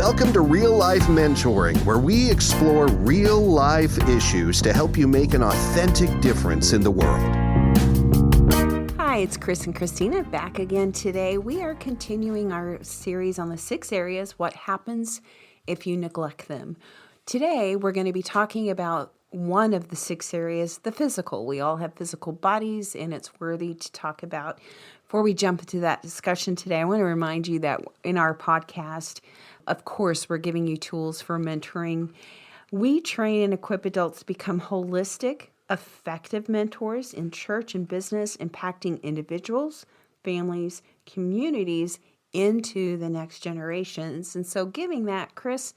Welcome to Real Life Mentoring, where we explore real life issues to help you make an authentic difference in the world. Hi, it's Chris and Christina back again today. We are continuing our series on the 6 areas, what happens if you neglect them. Today, we're going to be talking about one of the 6 areas, the physical. We all have physical bodies, and it's worthy to talk about. Before we jump into that discussion today, I want to remind you that in our podcast, of course, we're giving you tools for mentoring. We train and equip adults to become holistic, effective mentors in church and business, impacting individuals, families, communities into the next generations. And so giving that, Chris,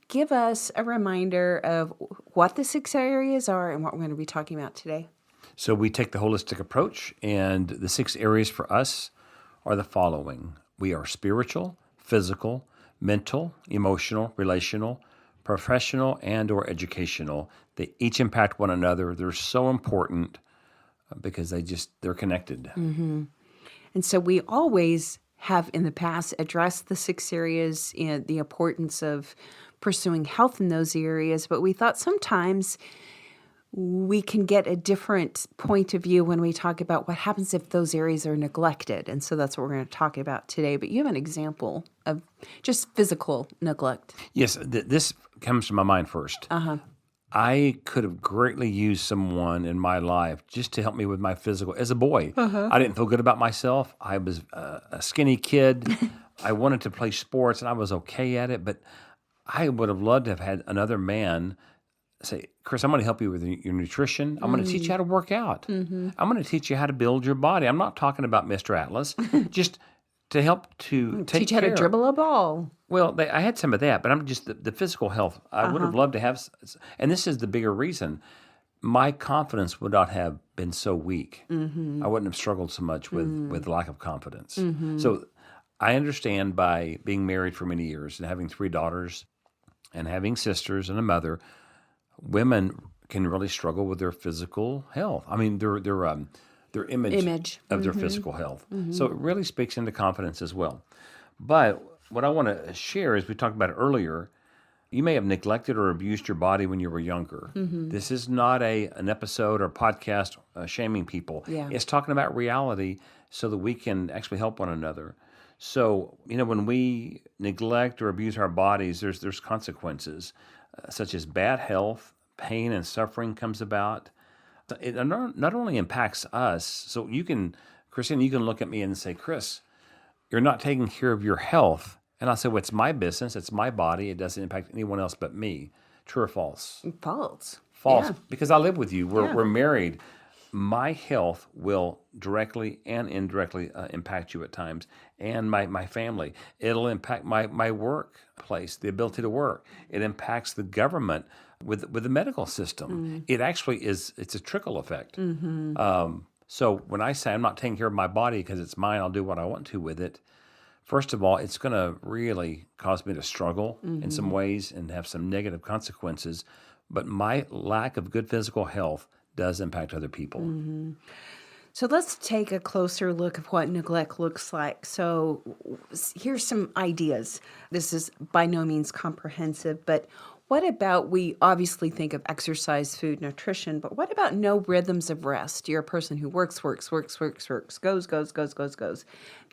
give us a reminder of what the 6 areas are and what we're going to be talking about today. So we take the holistic approach, and the 6 areas for us are the following. We are spiritual, physical, mental, emotional, relational, professional, and or educational. They each impact one another. They're so important because they're connected. Mm-hmm. And so we always have in the past addressed the 6 areas and the importance of pursuing health in those areas, but we thought sometimes we can get a different point of view when we talk about what happens if those areas are neglected. And so that's what we're going to talk about today. But you have an example of just physical neglect. Yes, this comes to my mind first. I could have greatly used someone in my life just to help me with my physical. As a boy, I didn't feel good about myself. I was a skinny kid. I wanted to play sports, and I was okay at it. But I would have loved to have had another man say, Chris, I'm going to help you with your nutrition. I'm going to teach you how to work out. I'm going to teach you how to build your body. I'm not talking about Mr. Atlas. Just to help to take Teach you how to dribble a ball. Well, I had some of that, but I'm just the physical health. I would have loved to have, and this is the bigger reason. My confidence would not have been so weak. I wouldn't have struggled so much with lack of confidence. So I understand by being married for many years and having 3 daughters and having sisters and a mother, women can really struggle with their physical health. I mean, their image of their physical health. So it really speaks into confidence as well. But what I want to share is, we talked about it earlier, you may have neglected or abused your body when you were younger. This is not an episode or podcast shaming people. It's talking about reality so that we can actually help one another. So, when we neglect or abuse our bodies, there's consequences, such as bad health, pain and suffering comes about. It not only impacts us, so Christine, you can look at me and say, Chris, you're not taking care of your health. And I'll say, well, it's my business, it's my body, it doesn't impact anyone else but me. True or false? False. False, because I live with you. We're married. My health will directly and indirectly impact you at times, and my family. It'll impact my workplace, the ability to work. It impacts the government with the medical system. It actually it's a trickle effect. So when I say I'm not taking care of my body because it's mine, I'll do what I want to with it. First of all, it's going to really cause me to struggle in some ways and have some negative consequences. But my lack of good physical health does impact other people. So let's take a closer look at what neglect looks like. So here's some ideas. This is by no means comprehensive, but what about, we obviously think of exercise, food, nutrition, but what about no rhythms of rest? You're a person who works, goes.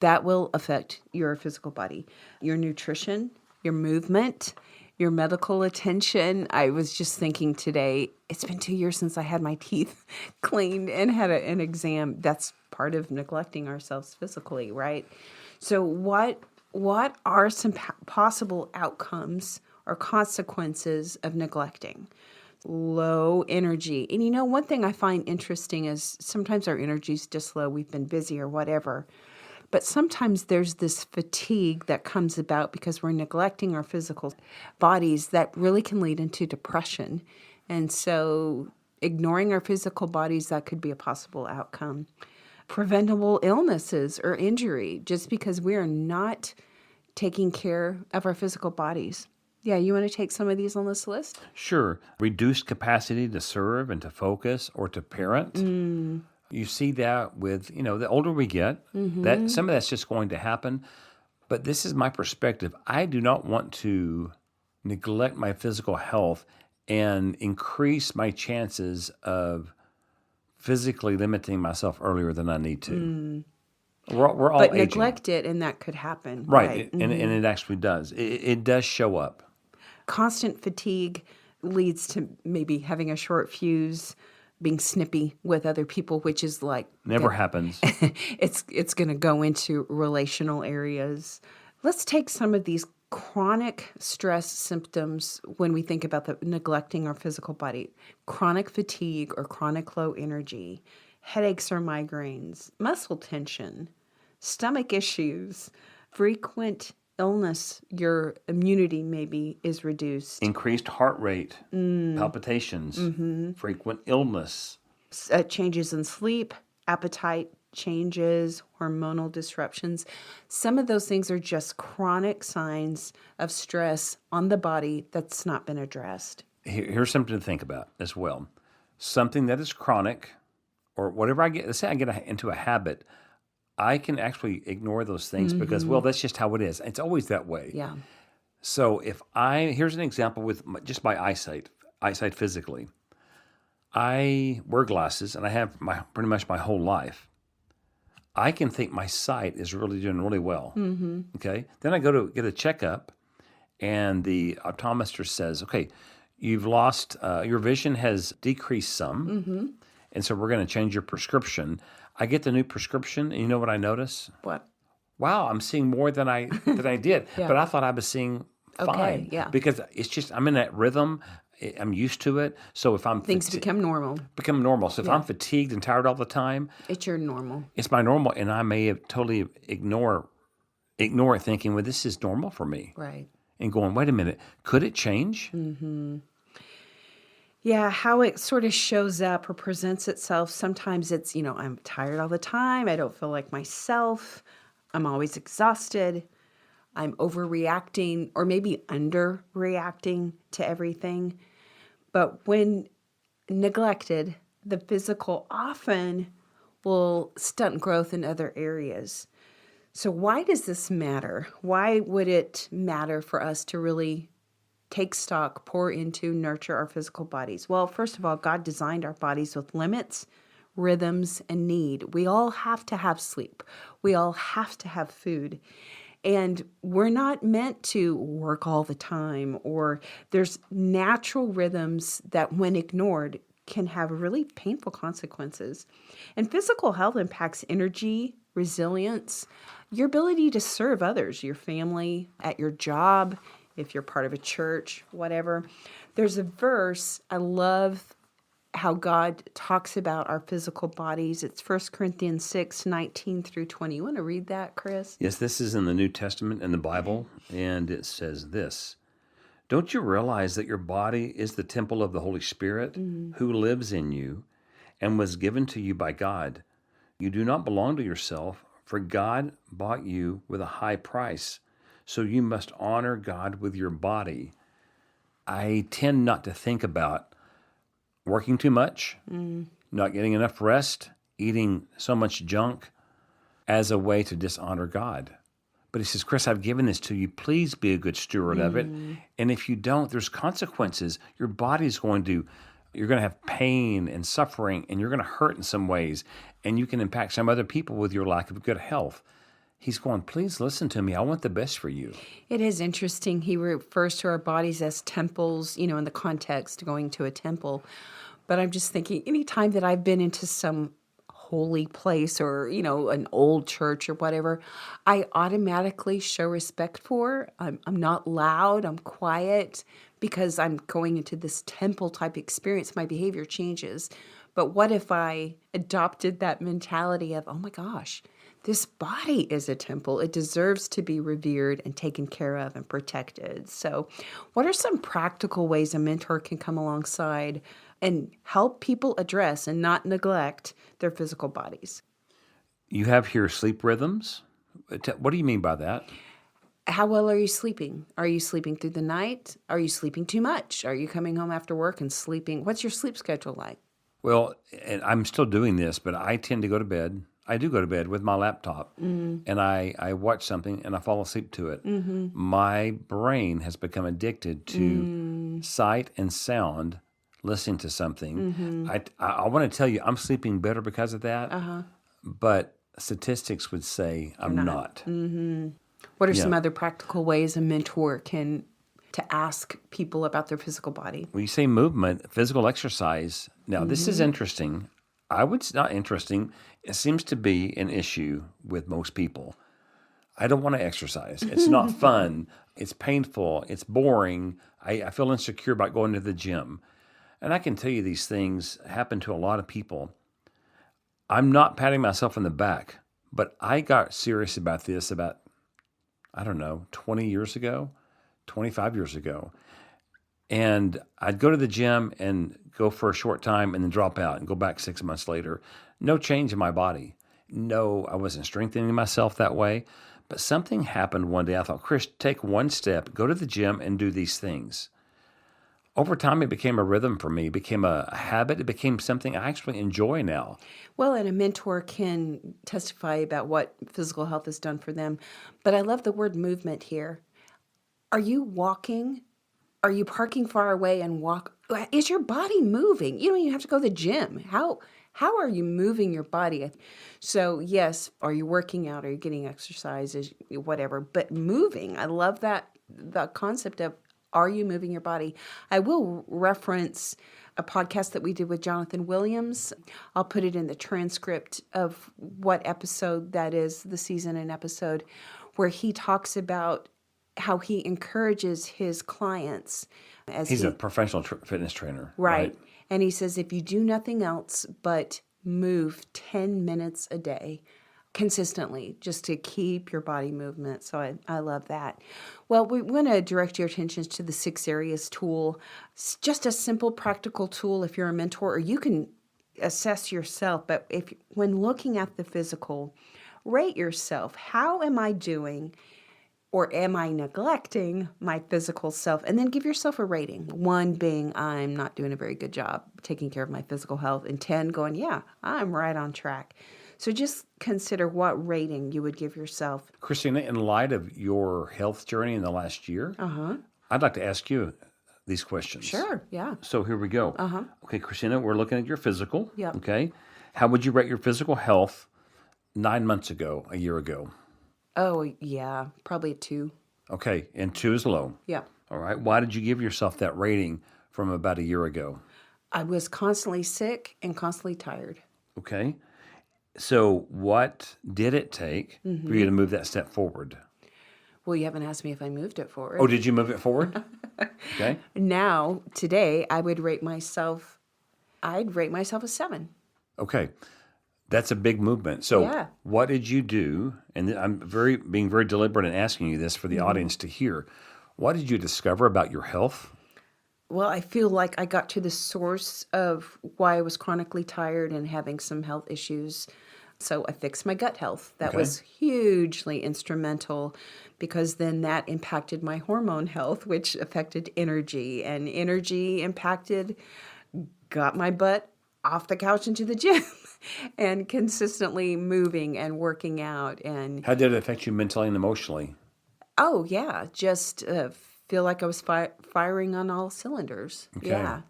That will affect your physical body, your nutrition, your movement, your medical attention. I was just thinking today, it's been 2 years since I had my teeth cleaned and had an exam. That's part of neglecting ourselves physically, right? So what are some possible outcomes or consequences of neglecting? Low energy. And one thing I find interesting is sometimes our energy's just low. We've been busy or whatever. But sometimes there's this fatigue that comes about because we're neglecting our physical bodies that really can lead into depression. And so ignoring our physical bodies, that could be a possible outcome. Preventable illnesses or injury, just because we are not taking care of our physical bodies. Yeah, you want to take some of these on this list? Sure. Reduced capacity to serve and to focus or to parent. You see that with, the older we get, that some of that's just going to happen. But this is my perspective. I do not want to neglect my physical health and increase my chances of physically limiting myself earlier than I need to. We're all But aging. neglect it, and that could happen. Right. And it actually does. It does show up. Constant fatigue leads to maybe having a short fuse, being snippy with other people, which is like Never happens. it's going to go into relational areas. Let's take some of these chronic stress symptoms when we think about the neglecting our physical body. Chronic fatigue or chronic low energy, headaches or migraines, muscle tension, stomach issues, frequent illness, your immunity maybe is reduced. Increased heart rate, palpitations, frequent illness. Changes in sleep, appetite changes, hormonal disruptions. Some of those things are just chronic signs of stress on the body that's not been addressed. Here's something to think about as well. Something that is chronic, or whatever I get, let's say I get into a habit, I can actually ignore those things because, well, that's just how it is. It's always that way. Yeah. So here's an example with just my eyesight physically. I wear glasses, and I have pretty much my whole life. I can think my sight is really doing really well. Okay. Then I go to get a checkup, and the optometrist says, okay, you've lost, your vision has decreased some, and so we're going to change your prescription. I get the new prescription, and you know what I notice? What? Wow, I'm seeing more than I did. Yeah. But I thought I was seeing fine. Okay, yeah. Because it's just, I'm in that rhythm. I'm used to it. So if I'm Things become normal. So if I'm fatigued and tired all the time, It's your normal. it's my normal, and I may have totally ignore it, thinking, well, this is normal for me. Right. And going, wait a minute, could it change? Yeah, how it sort of shows up or presents itself. Sometimes it's, I'm tired all the time. I don't feel like myself. I'm always exhausted. I'm overreacting or maybe underreacting to everything. But when neglected, the physical often will stunt growth in other areas. So why does this matter? Why would it matter for us to really take stock, pour into, nurture our physical bodies? Well, first of all, God designed our bodies with limits, rhythms, and need. We all have to have sleep. We all have to have food. And we're not meant to work all the time, or there's natural rhythms that when ignored can have really painful consequences. And physical health impacts energy, resilience, your ability to serve others, your family, at your job, if you're part of a church, whatever. There's a verse, I love how God talks about our physical bodies. It's 1 Corinthians 6:19-20. You want to read that, Chris? Yes, this is in the New Testament in the Bible, and it says this. Don't you realize that your body is the temple of the Holy Spirit who lives in you and was given to you by God? You do not belong to yourself, for God bought you with a high price. So you must honor God with your body. I tend not to think about working too much, not getting enough rest, eating so much junk as a way to dishonor God. But he says, Chris, I've given this to you. Please be a good steward of it. And if you don't, there's consequences. Your body's you're going to have pain and suffering, and you're going to hurt in some ways, and you can impact some other people with your lack of good health. He's going, please listen to me. I want the best for you. It is interesting. He refers to our bodies as temples, in the context going to a temple. But I'm just thinking, anytime that I've been into some holy place or, an old church or whatever, I automatically show respect for. I'm not loud. I'm quiet because I'm going into this temple type experience. My behavior changes. But what if I adopted that mentality of, oh my gosh, this body is a temple. It deserves to be revered and taken care of and protected. So what are some practical ways a mentor can come alongside and help people address and not neglect their physical bodies? You have here sleep rhythms. What do you mean by that? How well are you sleeping? Are you sleeping through the night? Are you sleeping too much? Are you coming home after work and sleeping? What's your sleep schedule like? Well, and I'm still doing this, but I tend to go to bed I do go to bed with my laptop and I watch something and I fall asleep to it. My brain has become addicted to sight and sound, listening to something. I want to tell you, I'm sleeping better because of that, but statistics would say I'm not. What are some other practical ways a mentor can to ask people about their physical body? When you say movement, physical exercise, now this is interesting. Not interesting. It seems to be an issue with most people. I don't want to exercise. It's not fun. It's painful. It's boring. I feel insecure about going to the gym. And I can tell you these things happen to a lot of people. I'm not patting myself on the back, but I got serious about this about, 20 years ago, 25 years ago. And I'd go to the gym and go for a short time and then drop out and go back 6 months later. No change in my body. No, I wasn't strengthening myself that way. But something happened one day. I thought, Chris, take one step, go to the gym and do these things. Over time, it became a rhythm for me. It became a habit. It became something I actually enjoy now. Well, and a mentor can testify about what physical health has done for them. But I love the word movement here. Are you walking? Are you parking far away and walk? Is your body moving? You don't even have to go to the gym. How are you moving your body? So yes, are you working out? Are you getting exercise? Whatever. But moving, I love that, the concept of, are you moving your body? I will reference a podcast that we did with Jonathan Williams. I'll put it in the transcript of what episode that is, the season and episode, where he talks about how he encourages his clients. He's a professional fitness trainer. Right. And he says, if you do nothing else but move 10 minutes a day consistently, just to keep your body movement. So I love that. Well, we want to direct your attention to the 6 areas tool. It's just a simple, practical tool if you're a mentor, or you can assess yourself. But when looking at the physical, rate yourself. How am I doing? Or am I neglecting my physical self? And then give yourself a rating. 1 being, I'm not doing a very good job taking care of my physical health. And 10 going, yeah, I'm right on track. So just consider what rating you would give yourself. Christina, in light of your health journey in the last year, I'd like to ask you these questions. Sure, yeah. So here we go. Okay, Christina, we're looking at your physical. Yeah. Okay. How would you rate your physical health 9 months ago, a year ago? Oh, yeah, probably a 2. Okay, and 2 is low. Yeah. All right. Why did you give yourself that rating from about a year ago? I was constantly sick and constantly tired. Okay. So what did it take for you to move that step forward? Well, you haven't asked me if I moved it forward. Oh, did you move it forward? Okay. Now, today, I'd rate myself a 7. Okay. That's a big movement. So what did you do? And I'm being very deliberate in asking you this for the audience to hear. What did you discover about your health? Well, I feel like I got to the source of why I was chronically tired and having some health issues. So I fixed my gut health. That was hugely instrumental, because then that impacted my hormone health, which affected energy. And energy impacted, got my butt off the couch into the gym and consistently moving and working out. And how did it affect you mentally and emotionally? Oh, yeah. Just feel like I was firing on all cylinders. Okay. Yeah.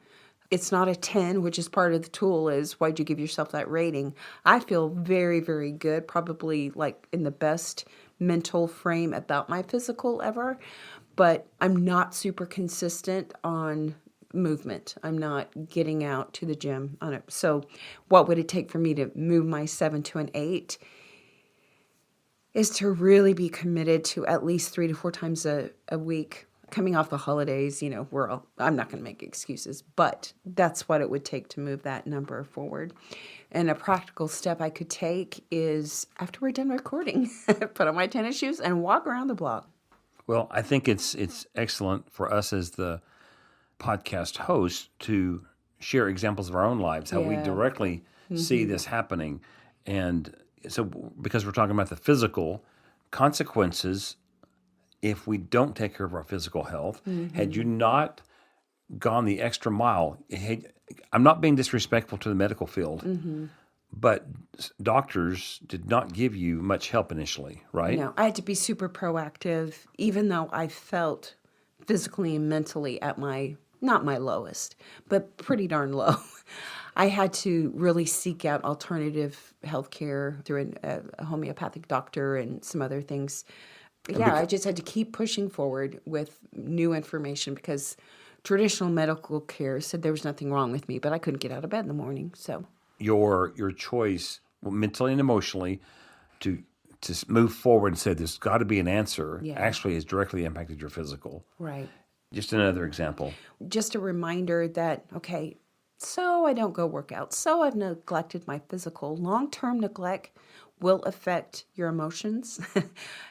It's not a 10, which is part of the tool, is why'd you give yourself that rating? I feel very, very good, probably like in the best mental frame about my physical ever, but I'm not super consistent on movement. I'm not getting out to the gym on it. So what would it take for me to move my 7 to an 8? Is to really be committed to at least 3 to 4 times a week. Coming off the holidays, I'm not going to make excuses, but that's what it would take to move that number forward. And a practical step I could take is, after we're done recording, put on my tennis shoes and walk around the block. Well, I think it's excellent for us as the podcast host to share examples of our own lives, how we directly see this happening. And so, because we're talking about the physical consequences if we don't take care of our physical health, had you not gone the extra mile, I'm not being disrespectful to the medical field, But doctors did not give you much help initially, right? No, I had to be super proactive, even though I felt physically and mentally at not my lowest, but pretty darn low. I had to really seek out alternative healthcare through a homeopathic doctor and some other things. Yeah, I just had to keep pushing forward with new information because traditional medical care said there was nothing wrong with me, but I couldn't get out of bed in the morning. So your choice, mentally and emotionally, to move forward and say there's got to be an answer, actually has directly impacted your physical. Right. Just another example. Just a reminder that, okay, so I don't go work out, so I've neglected my physical. Long-term neglect will affect your emotions,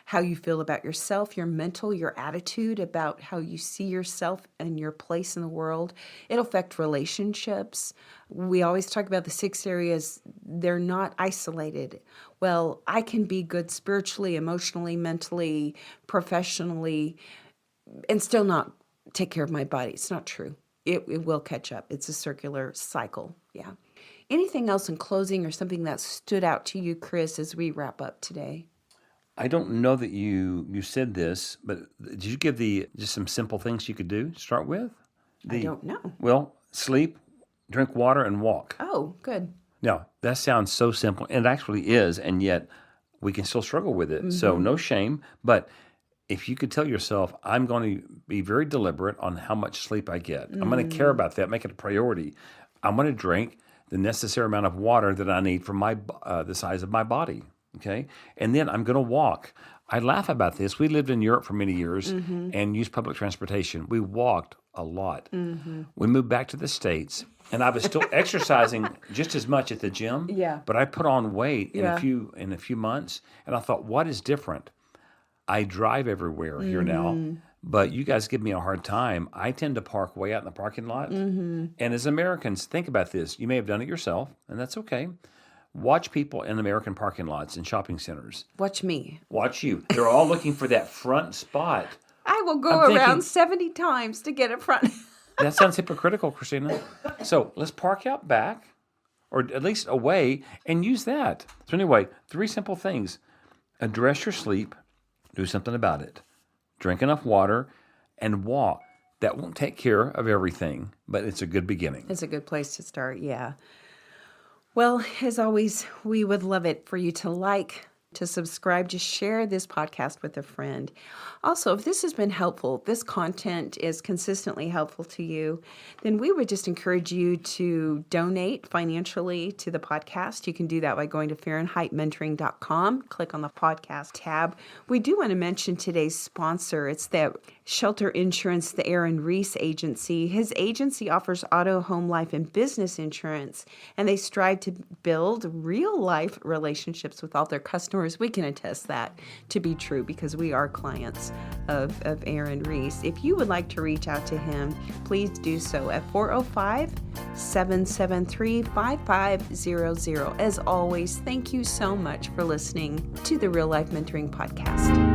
how you feel about yourself, your mental, your attitude about how you see yourself and your place in the world. It'll affect relationships. We always talk about the 6 areas. They're not isolated. Well, I can be good spiritually, emotionally, mentally, professionally, and still not take care of my body. It's not true. It will catch up. It's a circular cycle. Yeah. Anything else in closing or something that stood out to you, Chris, as we wrap up today? I don't know that you said this, but did you give just some simple things you could do to start with? I don't know. Well, sleep, drink water, and walk. Oh, good. Now, that sounds so simple, and it actually is, and yet we can still struggle with it. So no shame, but if you could tell yourself, I'm going to be very deliberate on how much sleep I get. I'm going to care about that, make it a priority. I'm going to drink the necessary amount of water that I need for the size of my body, okay? And then I'm going to walk. I laugh about this. We lived in Europe for many years and used public transportation. We walked a lot. We moved back to the States, and I was still exercising just as much at the gym. Yeah. But I put on weight in a few months, and I thought, what is different? I drive everywhere here now, but you guys give me a hard time. I tend to park way out in the parking lot. And as Americans, think about this. You may have done it yourself, and that's okay. Watch people in American parking lots and shopping centers. Watch me. Watch you. They're all looking for that front spot. I will go around 70 times to get a front. That sounds hypocritical, Christina. So let's park out back, or at least away, and use that. So anyway, 3 simple things. Address your sleep. Do something about it. Drink enough water and walk. That won't take care of everything, but it's a good beginning. It's a good place to start, yeah. Well, as always, we would love it for you to like, to subscribe, to share this podcast with a friend. Also, if this has been helpful, this content is consistently helpful to you, then we would just encourage you to donate financially to the podcast. You can do that by going to FahrenheitMentoring.com, click on the podcast tab. We do want to mention today's sponsor. It's the Shelter Insurance, the Aaron Reese Agency. His agency offers auto, home, life, and business insurance, and they strive to build real-life relationships with all their customers. We can attest that to be true because we are clients of Aaron Reese. If you would like to reach out to him, please do so at 405-773-5500. As always, thank you so much for listening to the Real Life Mentoring Podcast.